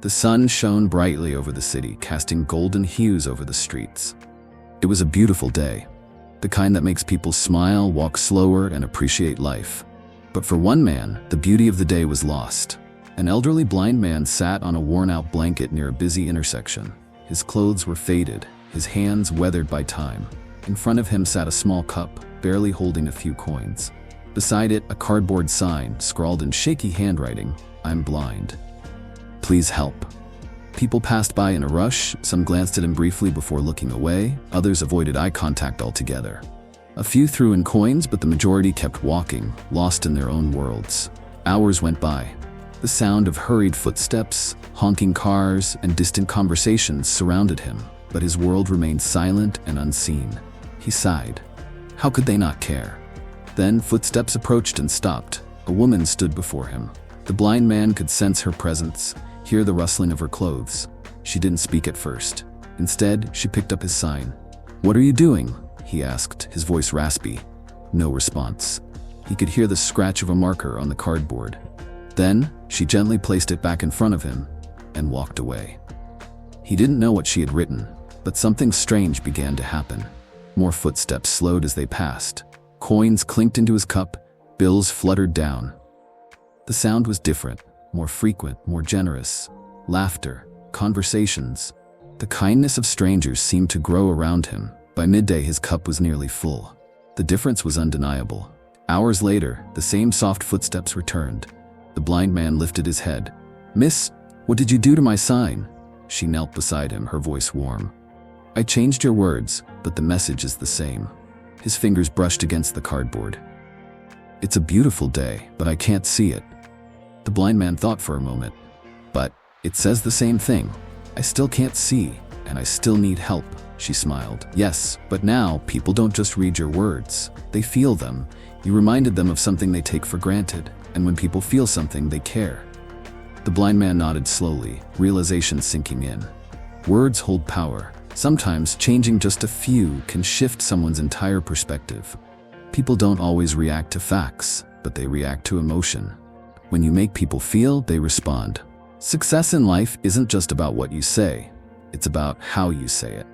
The sun shone brightly over the city, casting golden hues over the streets. It was a beautiful day, the kind that makes people smile, walk slower, and appreciate life. But for one man, the beauty of the day was lost. An elderly blind man sat on a worn-out blanket near a busy intersection. His clothes were faded, his hands weathered by time. In front of him sat a small cup, barely holding a few coins. Beside it, a cardboard sign, scrawled in shaky handwriting, "I'm blind. Please help." People passed by in a rush, some glanced at him briefly before looking away, others avoided eye contact altogether. A few threw in coins, but the majority kept walking, lost in their own worlds. Hours went by. The sound of hurried footsteps, honking cars, and distant conversations surrounded him, but his world remained silent and unseen. He sighed. How could they not care? Then footsteps approached and stopped. A woman stood before him. The blind man could sense her presence, hear the rustling of her clothes. She didn't speak at first. Instead, she picked up his sign. "What are you doing?" he asked, his voice raspy. No response. He could hear the scratch of a marker on the cardboard. Then, she gently placed it back in front of him and walked away. He didn't know what she had written, but something strange began to happen. More footsteps slowed as they passed. Coins clinked into his cup, bills fluttered down. The sound was different, more frequent, more generous. Laughter, conversations. The kindness of strangers seemed to grow around him. By midday, his cup was nearly full. The difference was undeniable. Hours later, the same soft footsteps returned. The blind man lifted his head. "Miss, what did you do to my sign?" She knelt beside him, her voice warm. "I changed your words, but the message is the same." His fingers brushed against the cardboard. "It's a beautiful day, but I can't see it." The blind man thought for a moment. "But it says the same thing. I still can't see, and I still need help," she smiled. "Yes, but now people don't just read your words. They feel them. You reminded them of something they take for granted, and when people feel something, they care." The blind man nodded slowly, realization sinking in. Words hold power. Sometimes changing just a few can shift someone's entire perspective. People don't always react to facts, but they react to emotion. When you make people feel, they respond. Success in life isn't just about what you say, it's about how you say it.